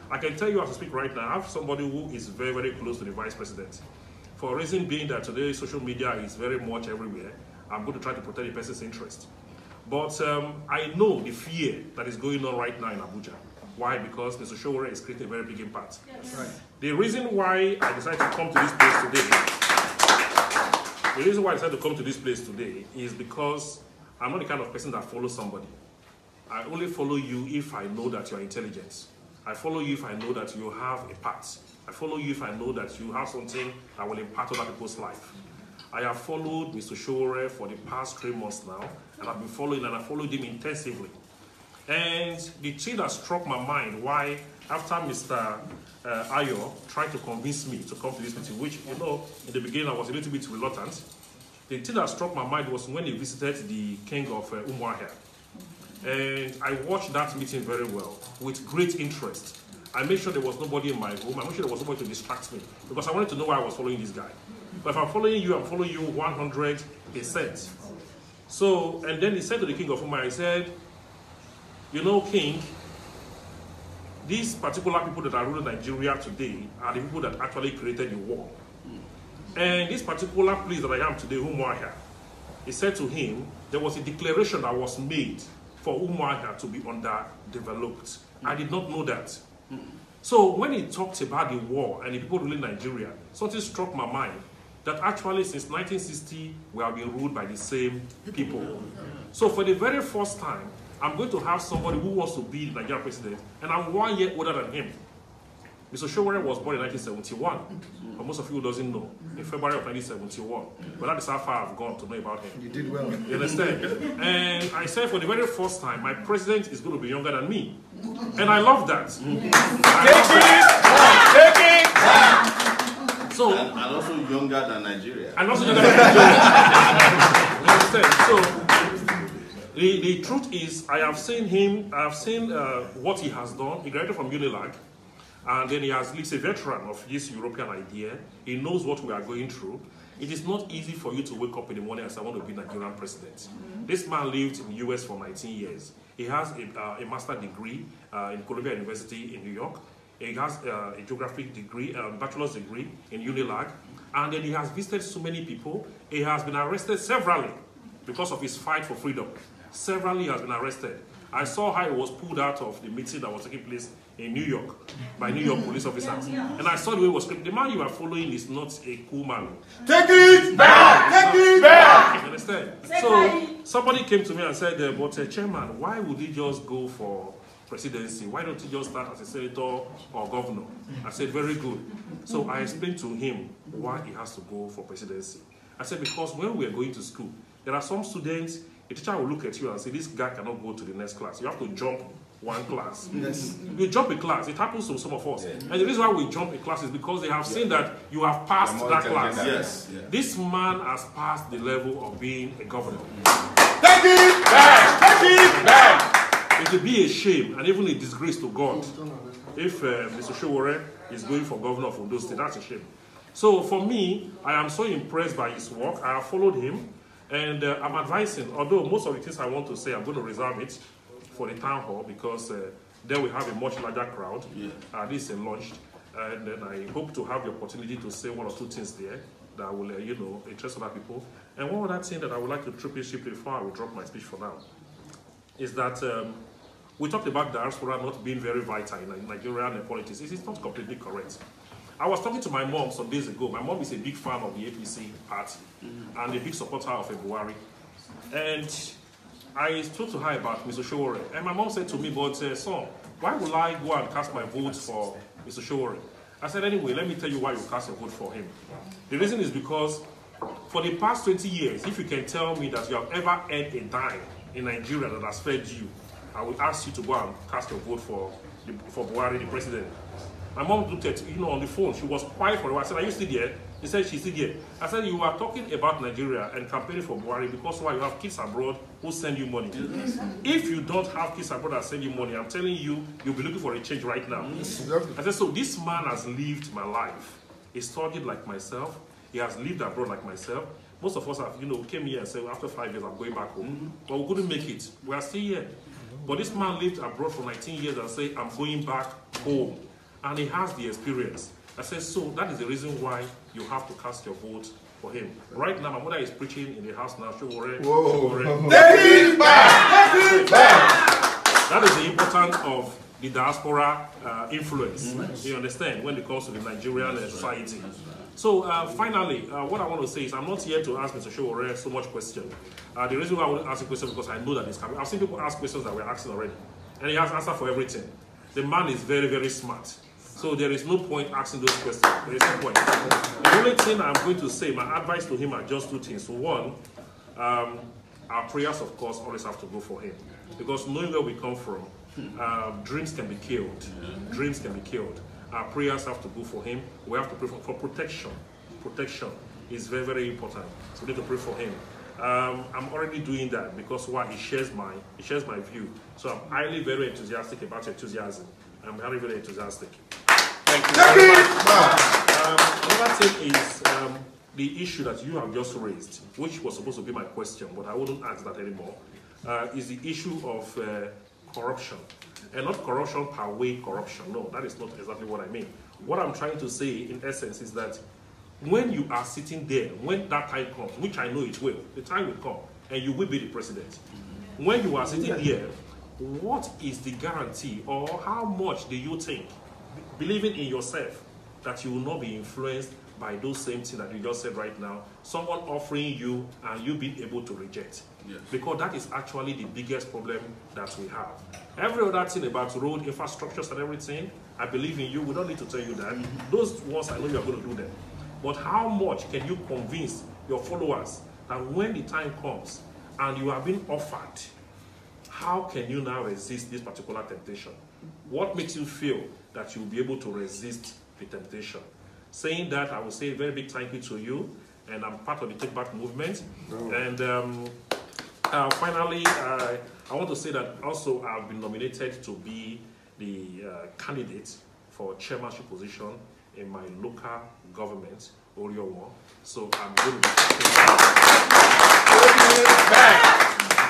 S7: I can tell you as I speak right now, I have somebody who is very, very close to the vice president. For a reason being that today social media is very much everywhere, I'm going to try to protect the person's interest. But I know the fear that is going on right now in Abuja. Why? Because Mr. Sowore is creating a very big impact. Yes. Right. The reason why I decided to come to this place today, is because I'm not the kind of person that follows somebody. I only follow you if I know that you are intelligent. I follow you if I know that you have a path. I follow you if I know that you have something that will impact other people's life. I have followed Mr. Sowore for the past 3 months now, and I've been following, and I followed him intensively. And the thing that struck my mind, why after Mr. Ayo tried to convince me to come to this meeting, which, you know, in the beginning I was a little bit reluctant, the thing that struck my mind was when he visited the king of Umuahia. And I watched that meeting very well, with great interest. I made sure there was nobody in my home. I made sure there was nobody to distract me, because I wanted to know why I was following this guy. But if I'm following you 100%. So, and then he said to the king of Umuahia, he said, you know, king, these particular people that are ruling Nigeria today are the people that actually created the war. And this particular place that I am today, Umuahia, he said to him, there was a declaration that was made for Umuahia to be underdeveloped. I did not know that. So when he talked about the war and the people ruling Nigeria, something struck my mind, that actually since 1960, we have been ruled by the same people. So for the very first time, I'm going to have somebody who wants to be the Nigerian president, and I'm 1 year older than him. Mr. Sowore was born in 1971, but most of you doesn't know, in February of 1971. But that is how far I've gone to know about him.
S2: You did well.
S7: You understand? And I said for the very first time, my president is going to be younger than me. And I love that. Take it! So,
S5: and also younger than Nigeria.
S7: And also younger than Nigeria. You understand? So, the truth is, I have seen him, I have seen what he has done. He graduated from Unilag, and then he's a veteran of this European idea. He knows what we are going through. It is not easy for you to wake up in the morning and say, I want to be Nigerian president. This man lived in the US for 19 years. He has a master's degree in Columbia University in New York. He has a geography degree, bachelor's degree in Unilag. And then he has visited so many people. He has been arrested severally because of his fight for freedom. Severally has been arrested. I saw how he was pulled out of the meeting that was taking place in New York by New York police officers. And I saw the way he was screaming. The man you are following is not a cool man.
S4: Take it back! Take it back!
S7: You understand? So somebody came to me and said, but chairman, why would he just go for presidency? Why don't he just start as a senator or governor? I said, very good. So I explained to him why he has to go for presidency. I said, because when we are going to school, there are some students, a teacher will look at you and say, this guy cannot go to the next class. You have to jump one class. Yes. You jump a class. It happens to some of us. Yeah. And the reason why we jump a class is because they have seen that you have passed that class.
S5: Yes. Yeah.
S7: This man has passed the level of being a governor.
S4: Take it back! Take it back!
S7: It would be a shame and even a disgrace to God if Mr. Sowore is going for governor of Ondo State. That's a shame. So for me, I am so impressed by his work. I have followed him. And I'm advising, although most of the things I want to say, I'm going to reserve it for the town hall because Then we have a much larger crowd.
S5: Yeah.
S7: This is launched. And then I hope to have the opportunity to say one or two things there that will, interest other people. And one other thing that I would like to triple ship before I will drop my speech for now is that we talked about diaspora not being very vital in Nigerian politics. It is not completely correct. I was talking to my mom some days ago. My mom is a big fan of the APC party and a big supporter of Buhari. And I spoke to her about Mr. Sowore. And my mom said to me, but son, why would I go and cast my vote for Mr. Sowore? I said, anyway, let me tell you why you cast your vote for him. The reason is because for the past 20 years, if you can tell me that you have ever earned a dime in Nigeria that has fed you, I will ask you to go and cast your vote for Buhari, the president. My mom looked at, on the phone. She was quiet for a while. I said, are you still there? She said, she's still there. I said, you are talking about Nigeria and campaigning for Buhari because why? You have kids abroad who send you money. If you don't have kids abroad that send you money, I'm telling you, you'll be looking for a change right now. I said, so this man has lived my life. He studied like myself. He has lived abroad like myself. Most of us have, came here and said, after 5 years, I'm going back home. But we couldn't make it. We are still here. But this man lived abroad for 19 years and said, I'm going back home. And he has the experience. I said, so that is the reason why you have to cast your vote for him. Right now, my mother is preaching in the house now. Sowore.
S4: Take it back! Take it back!
S7: That is the importance of the diaspora influence. You understand? When it comes to the Nigerian society. So finally, what I want to say is I'm not here to ask Mr. Sowore so much questions. The reason why I want to ask a question is because I know that it's coming. I've seen people ask questions that we're asking already. And he has answer for everything. The man is very, very smart. So there is no point asking those questions. There is no point. The only thing I'm going to say, my advice to him are just two things. So one, our prayers, of course, always have to go for him. Because knowing where we come from, dreams can be killed. Dreams can be killed. Our prayers have to go for him. We have to pray for protection. Protection is very, very important. So we need to pray for him. I'm already doing that because why? He shares my view. So I'm highly very enthusiastic about enthusiasm. I'm very, very enthusiastic. Thank you very much. Another thing is the issue that you have just raised, which was supposed to be my question, but I wouldn't ask that anymore, is the issue of corruption. And not corruption per way corruption. No, that is not exactly what I mean. What I'm trying to say, in essence, is that when you are sitting there, when that time comes, which I know it will, the time will come, and you will be the president. When you are sitting there, what is the guarantee, or how much do you think, believing in yourself, that you will not be influenced by those same things that you just said right now, someone offering you and you being able to reject? Yes. Because that is actually the biggest problem that we have. Every other thing about road infrastructures and everything, I believe in you. We don't need to tell you that. Those ones, I know you are going to do them. But how much can you convince your followers that when the time comes and you are being offered, how can you now resist this particular temptation? What makes you feel that you'll be able to resist the temptation? Saying that, I will say a very big thank you to you, and I'm part of the Take Back movement. And finally, I want to say that also I've been nominated to be the candidate for chairmanship position in my local government, Oriowo. So I'm going to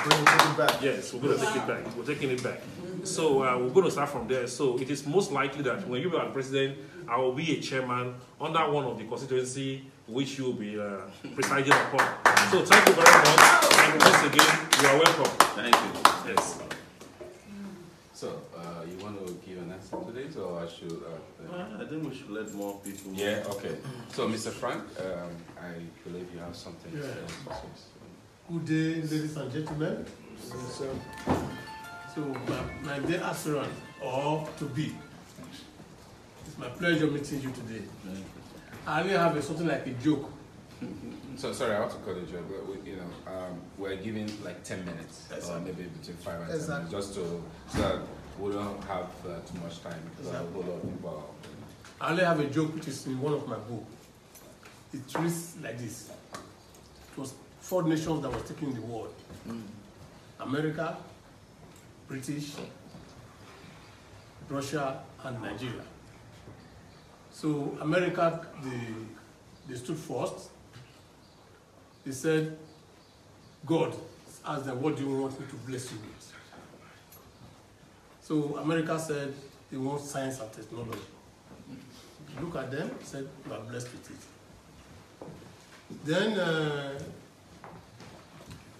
S4: Bring it back.
S7: Yes, we're going to take it back. We're taking it back. So we're going to start from there. So it is most likely that when you are president, I will be a chairman under one of the constituency which you will be presiding upon. So thank you very much. And once again, you are welcome.
S5: Thank you.
S7: Yes.
S1: So, you want to give an answer to this, or I should?
S5: I think we should let more people.
S1: Yeah. Okay. So, Mr. Frank, I believe you have something to say.
S8: Good day, ladies and gentlemen. So, my dear Aspirant, or to be, it's my pleasure meeting you today. I only have something like a joke.
S1: So sorry, I have to cut the joke. But we're giving like 10 minutes, or maybe between 5 and 10 minutes, just so that we don't have too much time. Because a whole lot of people.
S8: I only have a joke which is in one of my books. It reads like this: it was 4 nations that were taking the world: America, British, Russia, and Nigeria. So America, they stood first. They said, God asked them, what do you want me to bless you with? So America said they want science and technology. Look at them, said you are blessed with it. Then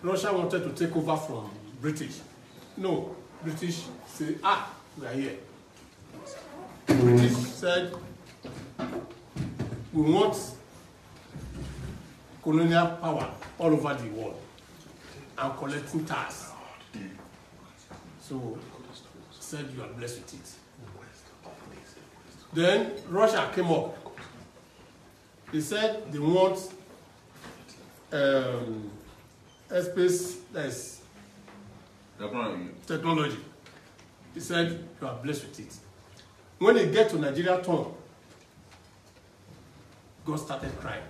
S8: Russia wanted to take over from British. No, British say, we are here. British said, we want colonial power all over the world and collecting tax. So said you are blessed with it. Then Russia came up. They said they want airspace, that's technology. He said you are blessed with it. When they get to Nigeria turn, God started crying.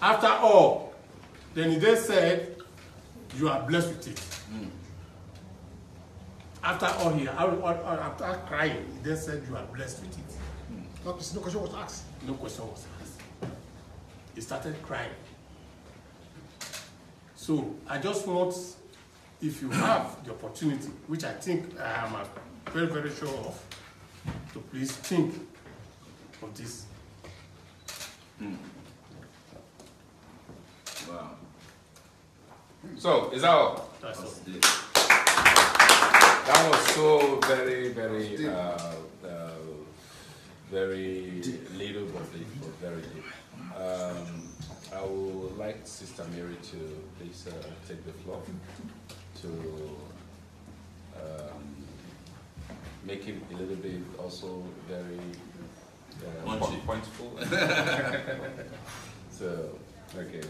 S8: After all, then he then said, you are blessed with it. After all here, after crying, he then said, you are blessed with it.
S2: No question was asked.
S8: No question was asked. He started crying. So I just want, if you have the opportunity, which I think I am very, very sure of, to please think of this.
S1: Wow. So, is that all?
S8: That's all.
S1: That was so very, very, very little but very deep. I would like Sister Mary to please take the floor to make it a little bit also very pointful. So, okay.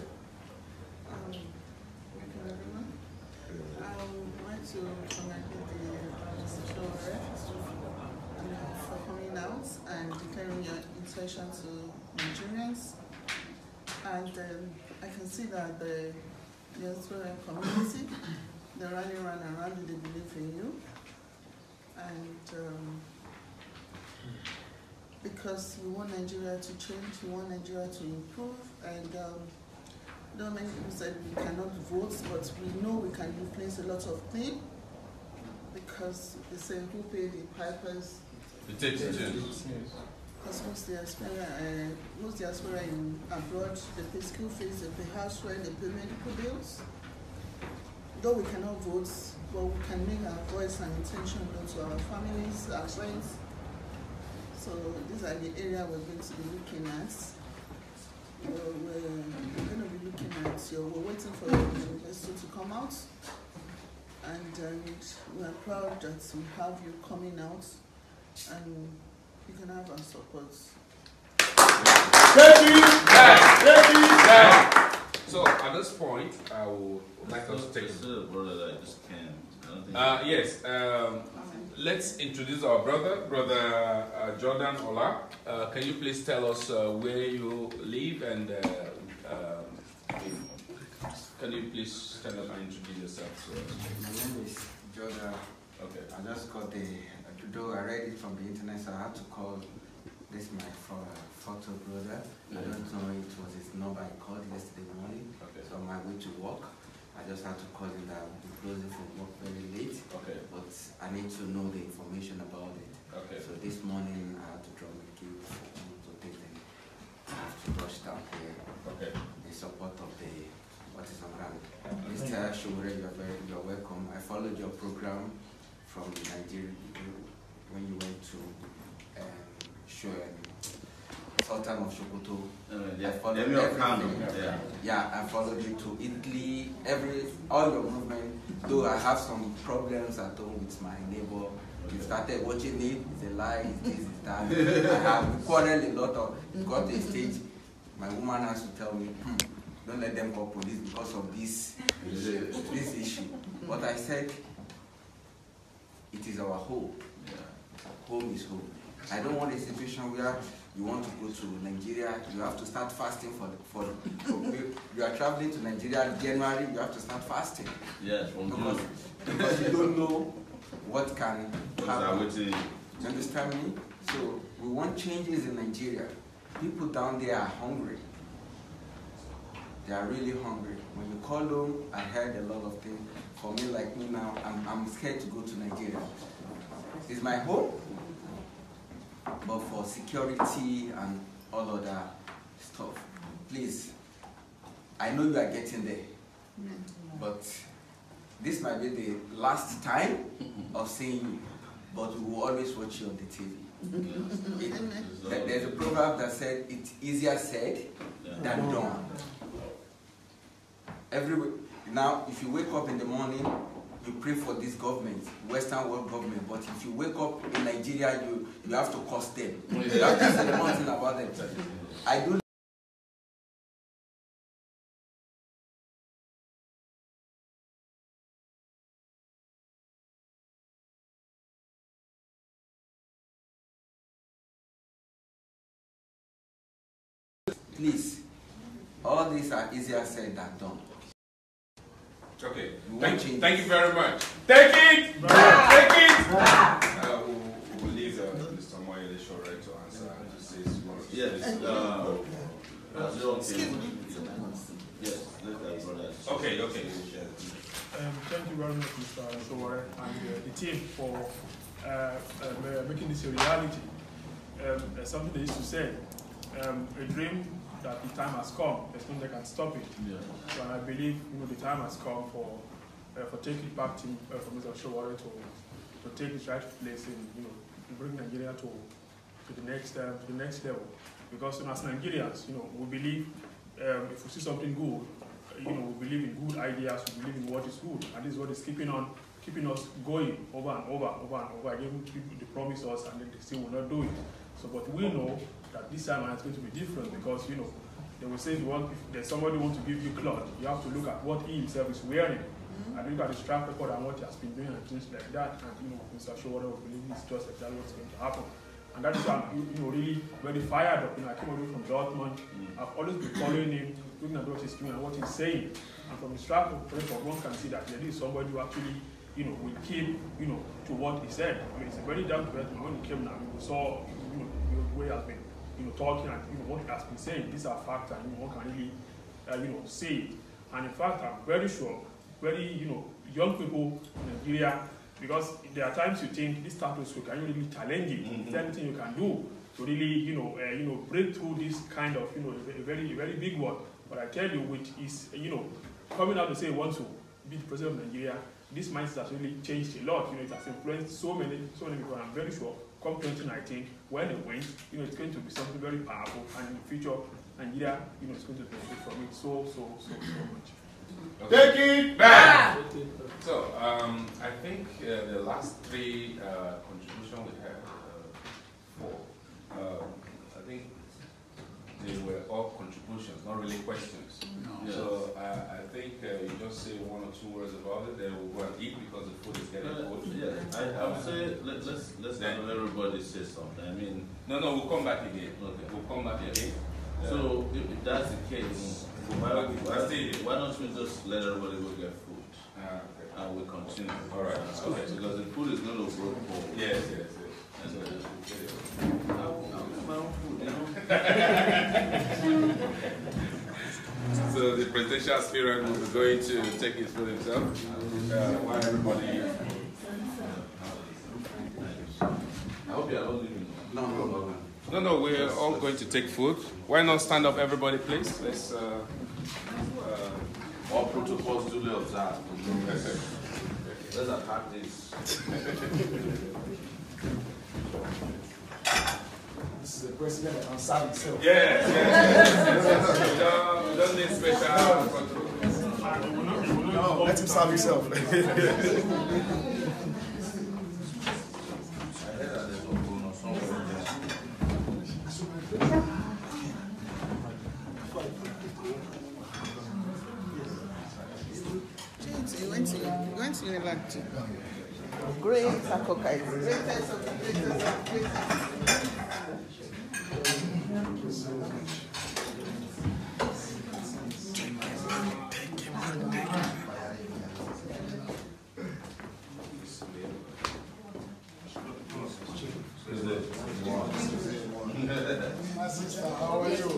S6: Thank you, everyone. I would like to congratulate Mr. Sowore for coming out and declaring your intention to Nigerians. And I can see that the Diaspora community, they're running around, they believe in you. And because we want Nigeria to change, we want Nigeria to improve, and though many people said we cannot vote, but we know we can replace a lot of things, because they say who paid the pipers?
S1: It takes two.
S6: Because most diaspora in abroad, they pay school fees, they pay house rent, they pay medical bills. Though we cannot vote, but we can make our voice and intention known to our families, our friends. So these are the areas we're going to be looking at. We're going to be looking at we're waiting for your manifesto to come out. And we are proud that we have you coming out, and you can have our support.
S1: So at this point, I would like us to take yes. Let's introduce our brother Jordan Ola. Can you please tell us where you live, and can you please stand up and introduce yourself?
S9: My name is Jordan.
S1: Okay.
S9: I just got though I read it from the internet, so I had to call this my photo brother. I don't know it was his number. I called yesterday morning.
S1: Okay.
S9: So on my way to work, I just had to call him that I'll be closing from work very late.
S1: Okay.
S9: But I need to know the information about it.
S1: Okay.
S9: So this morning I had to drop my kids to take them. I have to rush down here.
S1: Okay.
S9: In support of what is on ground. Mr. Sowore, you're welcome. I followed your program from Nigeria when you went to Sultan of Sokoto. I followed I followed you to Italy, all your movement. Though I have some problems at home with my neighbor. You started watching it, it's a lie, it's this, it's that. I have quarreled a lot got to a stage, my woman has to tell me, don't let them call police because of this issue. But I said, it is our hope. Home is home. I don't want a situation where you want to go to Nigeria, you have to start fasting for you are traveling to Nigeria in January, you have to start fasting.
S5: Yes,
S9: because you don't know what can happen. You understand me? So we want changes in Nigeria. People down there are hungry. They are really hungry. When you call them, I heard a lot of things. For me, like me now, I'm scared to go to Nigeria. It's my home, but for security and all other stuff, please, I know you are getting there, but this might be the last time of seeing you, but we will always watch you on the TV. There's a proverb that said, it's easier said than done. Now, if you wake up in the morning, you pray for this government, Western world government, but if you wake up in Nigeria, you have to curse them. You have to say one thing about them. I do. Please, all these are easier said than done.
S1: Okay, thank you very much.
S7: Take it!
S1: Take it! We'll leave Mr. Omoyele Sowore to answer and to say more.
S5: Yes. Yes,
S1: okay.
S10: Thank you very much, Mr. Sowore, and the team for making this a reality. Something they used to say, a dream that the time has come, there's nothing that can stop it. Yeah. So and I believe the time has come for taking it back to Mr. Sowore to take its right place in to bring Nigeria to the next level. Because as Nigerians, we believe if we see something good, we believe in good ideas, we believe in what is good, and this is what is keeping us going over and over. Again, people they promise us and then they still will not do it. So, but we know that this time it's going to be different because they will say if there's somebody who wants to give you cloth, you have to look at what he himself is wearing, and look at his track record and what he has been doing and things like that. And Mr. Sowore will believe it's just exactly what's going to happen. And that is why I'm really very fired up. I came away from Dortmund. I've always been following him, looking at what he's doing and what he's saying. And from his track record, one can see that there is somebody who actually will keep to what he said. I mean, it's a very down to earth. When he came now, we saw the way he has been talking and what he has been saying. These are facts and one can really say it. And in fact, I'm very sure, young people in Nigeria, because there are times you think this status quo, can you really challenge it? Is there anything you can do to really break through this kind of a very very big one? But I tell you, which is coming out to say he wants to be the president of Nigeria, this mindset has really changed a lot. It has influenced so many people, and I'm very sure come 2019, when they win, it's going to be something very powerful, and in the future, Nigeria, is going to benefit from it so much.
S1: Okay. Take it back! So, I think the last three contributions we had, I think they were all contributions, not really questions. No. So, I think you just say one or two words about it, then we'll go and eat because the food is getting cold.
S5: Yeah, I would say let's let everybody say something. I mean,
S1: no, we'll come back again. Okay, we'll come back again.
S5: So, if that's the case, why don't we just let everybody go get food? And we continue.
S1: All right.
S5: Okay. Because the food is not a broke bowl.
S1: Yes. So the presidential aspirant will be going to take his food himself. While everybody.
S5: I hope you are all leaving.
S1: No, we're all going to take food. Why not stand up, everybody, please? Let's.
S5: All protocols duly observed. Let's attack this.
S2: This is the president that can serve himself.
S1: Yes. Don't need special control.
S2: No, let him serve himself.
S6: You went to University. Great Akoka is greatest of the greatest of greatest.
S2: My sister, how are you?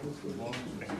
S7: Thank